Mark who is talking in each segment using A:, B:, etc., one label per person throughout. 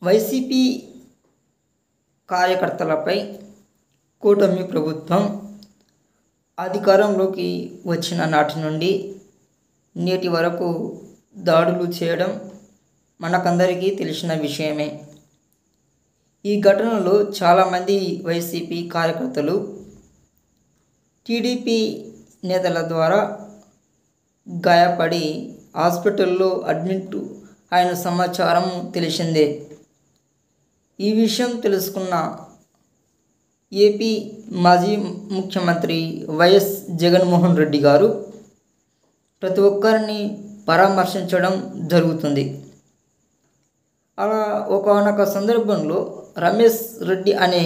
A: YCP కార్యకర్తలపై కూటమి ప్రభుత్వం అధికారంలోకి వచ్చిన నాటి నుండి నేటి వరకు దాడులు చేయడం మనకందరికీ తెలిసిన విషయమే. ఈ ఘటనలో చాలామంది వైసీపీ కార్యకర్తలు టీడీపీ నేతల ద్వారా గాయపడి హాస్పిటల్లో అడ్మిట్ అయిన సమాచారం తెలిసిందే. ఈ విషయం తెలుసుకున్న ఏపీ మాజీ ముఖ్యమంత్రి వైఎస్ జగన్మోహన్ రెడ్డి గారు ప్రతి ఒక్కరిని పరామర్శించడం జరుగుతుంది. అలా ఒకానొక సందర్భంలో రమేష్ రెడ్డి అనే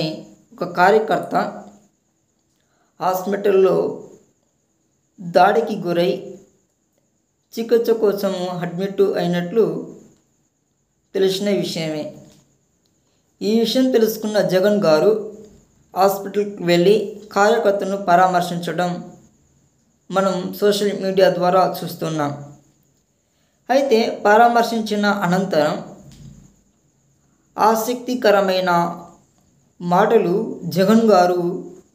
A: ఒక కార్యకర్త హాస్పిటల్లో దాడికి గురై చికిత్స కోసం అడ్మిట్ అయినట్లు తెలిసిన విషయమే. ఈ విషయం తెలుసుకున్న జగన్ గారు హాస్పిటల్కి వెళ్ళి కార్యకర్తను పరామర్శించడం మనం సోషల్ మీడియా ద్వారా చూస్తున్నాం. అయితే పరామర్శించిన అనంతరం ఆసక్తికరమైన మాటలు జగన్ గారు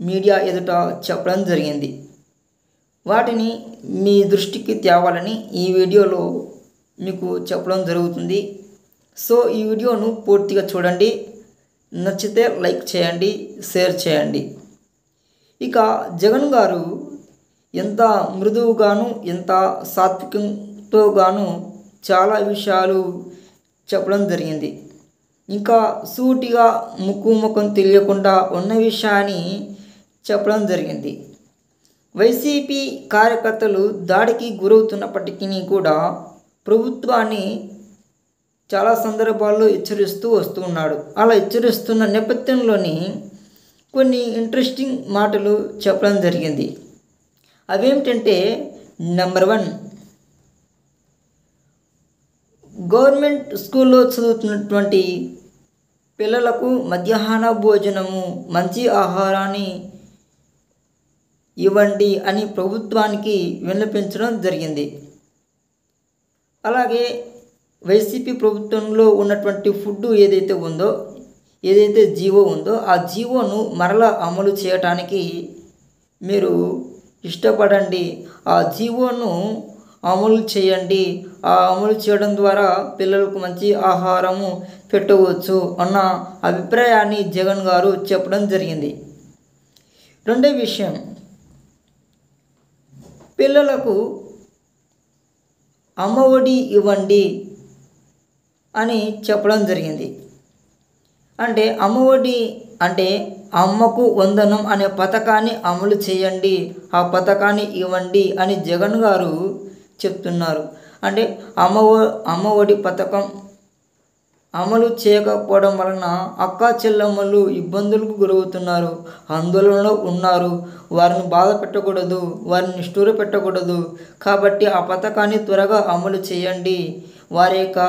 A: మీడియా ఎదుట చెప్పడం జరిగింది. వాటిని మీ దృష్టికి తేవాలని ఈ వీడియోలో మీకు చెప్పడం జరుగుతుంది. సో ఈ వీడియోను పూర్తిగా చూడండి. నచ్చితే లైక్ చేయండి, షేర్ చేయండి. ఇక జగన్ గారు ఎంత మృదువుగాను ఎంత సాత్వికంతో గాను చాలా విషయాలు చెప్పడం జరిగింది. ఇంకా సూటిగా ముఖం తెలియకుండా ఉన్న విషయాన్ని చెప్పడం జరిగింది. వైసీపీ కార్యకర్తలు దాడికి గురవుతున్నప్పటికీ కూడా ప్రభుత్వాన్ని చాలా సందర్భాల్లో హెచ్చరిస్తూ వస్తూ ఉన్నాడు. అలా హెచ్చరిస్తున్న నేపథ్యంలోని కొన్ని ఇంట్రెస్టింగ్ మాటలు చెప్పడం జరిగింది. అవేమిటంటే, నెంబర్ 1, గవర్నమెంట్ స్కూల్లో చదువుతున్నటువంటి పిల్లలకు మధ్యాహ్న భోజనము మంచి ఆహారాన్ని ఇవ్వండి అని ప్రభుత్వానికి విన్నపించడం జరిగింది. అలాగే వైసీపీ ప్రభుత్వంలో ఉన్నటువంటి ఫుడ్ ఏదైతే జీవో ఉందో ఆ జీవోను మరలా అమలు చేయటానికి మీరు ఇష్టపడండి. ఆ జీవోను అమలు చేయండి. ఆ అమలు చేయడం ద్వారా పిల్లలకు మంచి ఆహారము పెట్టవచ్చు అన్న అభిప్రాయాన్ని జగన్ గారు చెప్పడం జరిగింది. రెండో విషయం, పిల్లలకు అమ్మఒడి ఇవ్వండి అని చెప్పడం జరిగింది. అంటే అమ్మఒడి అంటే అమ్మకు వందనం అనే పథకాన్ని అమలు చేయండి, ఆ పథకాన్ని ఇవ్వండి అని జగన్ గారు చెప్తున్నారు. అంటే అమ్మఒడి పథకం అమలు చేయకపోవడం వలన అక్కా చెల్లెమ్మలు ఇబ్బందులకు గురవుతున్నారు, ఆందోళనలో ఉన్నారు. వారిని బాధ పెట్టకూడదు, వారిని నిష్ఠూర పెట్టకూడదు. కాబట్టి ఆ పథకాన్ని త్వరగా అమలు చేయండి, వారి యొక్క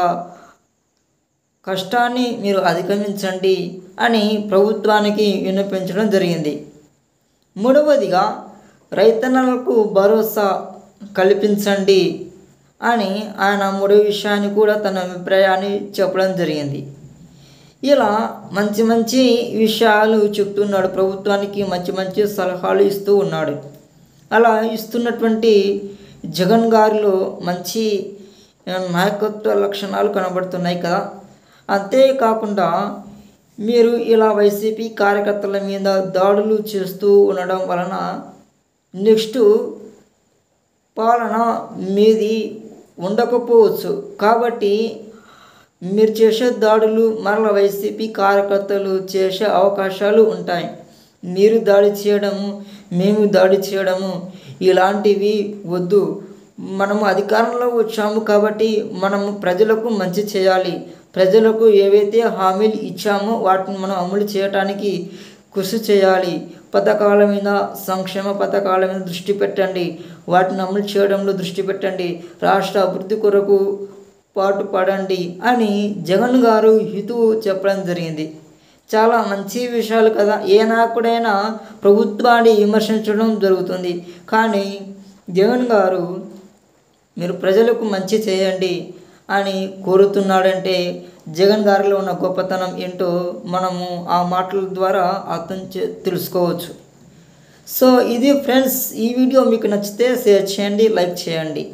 A: కష్టాన్ని మీరు అధిగమించండి అని ప్రభుత్వానికి విన్నపించడం జరిగింది. మూడవదిగా, రైతన్నలకు భరోసా కల్పించండి అని ఆయన మూడో విషయాన్ని కూడా తన అభిప్రాయాన్ని చెప్పడం జరిగింది. ఇలా మంచి విషయాలు చెప్తున్నాడు. ప్రభుత్వానికి మంచి సలహాలు ఇస్తూ ఉన్నాడు. అలా ఇస్తున్నటువంటి జగన్ గారిలో మంచి నాయకత్వ లక్షణాలు కనబడుతున్నాయి కదా. అంతేకాకుండా మీరు ఇలా వైసీపీ కార్యకర్తల మీద దాడులు చేస్తూ ఉండడం వలన నెక్స్ట్ పాలన మీది ఉండకపోవచ్చు. కాబట్టి మీరు చేసే దాడులు మరల వైసీపీ కార్యకర్తలు చేసే అవకాశాలు ఉంటాయి. మీరు దాడి చేయడము, మేము దాడి చేయడము ఇలాంటివి వద్దు. మనము అధికారంలో వచ్చాము కాబట్టి మనము ప్రజలకు మంచి చేయాలి. ప్రజలకు ఏవైతే హామీలు ఇచ్చామో వాటిని మనం అమలు చేయటానికి కృషి చేయాలి. పథకాల మీద, సంక్షేమ పథకాల మీద దృష్టి పెట్టండి, వాటిని అమలు చేయడంలో దృష్టి పెట్టండి, రాష్ట్ర అభివృద్ధి కొరకు పాటుపడండి అని జగన్ గారు హితవు చెప్పడం జరిగింది. చాలా మంచి విషయాలు కదా. ఏ నాయకుడైనా ప్రభుత్వాన్ని విమర్శించడం జరుగుతుంది. కానీ జగన్ గారు మీరు ప్రజలకు మంచి చేయండి అని కోరుతున్నాడంటే జగన్ గారిలో ఉన్న గొప్పతనం ఏంటో మనము ఆ మాటల ద్వారా తెలుసుకోవచ్చు. సో ఇది ఫ్రెండ్స్, ఈ వీడియో మీకు నచ్చితే షేర్ చేయండి, లైక్ చేయండి.